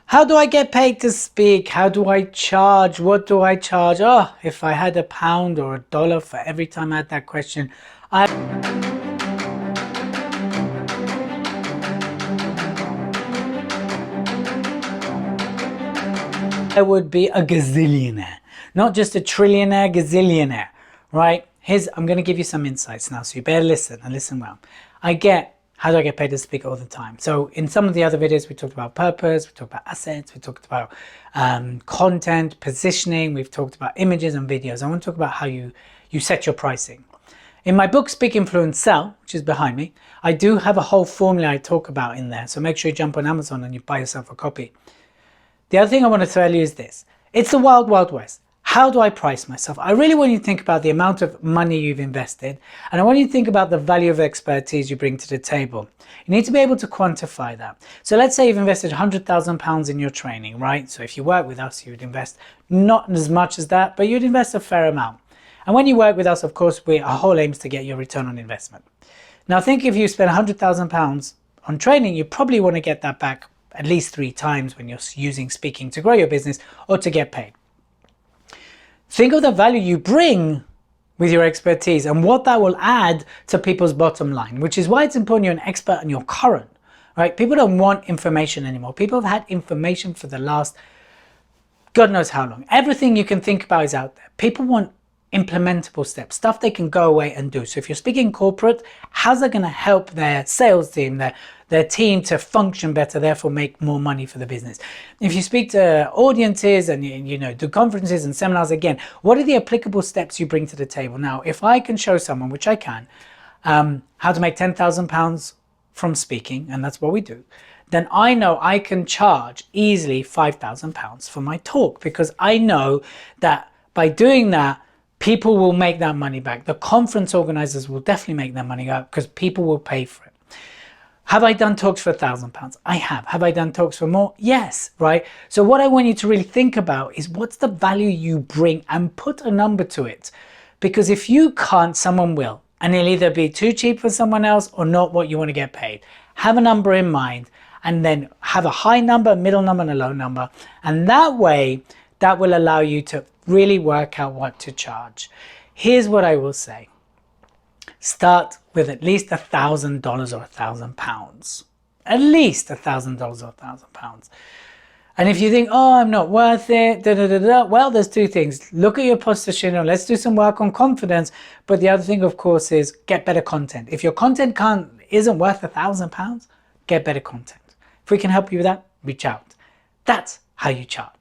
How do I get paid to speak? How do I charge? What do I charge? Oh, if I had £1 or $1 for every time I had that question, I would be a gazillionaire. Not just a trillionaire, gazillionaire, right? I'm going to give you some insights now, so you better listen and listen well. How do I get paid to speak all the time? So in some of the other videos, we talked about purpose, we talked about assets, we talked about content, positioning, we've talked about images and videos. I want to talk about how you set your pricing. In my book, Speak, Influence, Sell, which is behind me, I do have a whole formula I talk about in there. So make sure you jump on Amazon and you buy yourself a copy. The other thing I want to tell you is this. It's the wild, wild west. How do I price myself? I really want you to think about the amount of money you've invested, and I want you to think about the value of expertise you bring to the table. You need to be able to quantify that. So let's say you've invested £100,000 in your training, right? So if you work with us, you would invest not as much as that, but you'd invest a fair amount. And when you work with us, of course, our whole aim is to get your return on investment. Now think if you spend £100,000 on training, you probably want to get that back at least 3 times when you're using speaking to grow your business or to get paid. Think of the value you bring with your expertise and what that will add to people's bottom line, which is why it's important you're an expert and you're current, right? People don't want information anymore. People have had information for the last God knows how long. Everything you can think about is out there. People want implementable steps, stuff they can go away and do. So if you're speaking corporate, how's that going to help their sales team, their team to function better, therefore make more money for the business? If you speak to audiences and do conferences and seminars, again, what are the applicable steps you bring to the table? Now, if I can show someone, which I can, how to make £10,000 from speaking, and that's what we do, then I know I can charge easily £5,000 for my talk, because I know that by doing that, people will make that money back. The conference organizers will definitely make their money back because people will pay for it. Have I done talks for £1,000? I have. Have I done talks for more? Yes, right? So what I want you to really think about is what's the value you bring, and put a number to it. Because if you can't, someone will. And it'll either be too cheap for someone else or not what you want to get paid. Have a number in mind, and then have a high number, a middle number, and a low number. And that way, that will allow you to really work out what to charge. Here's what I will say. Start with at least $1,000 or £1,000. At least $1,000 or £1,000. And if you think, oh, I'm not worth it, well, there's 2 things. Look at your position, and let's do some work on confidence. But the other thing, of course, is get better content. If your content isn't worth £1,000, get better content. If we can help you with that, reach out. That's how you charge.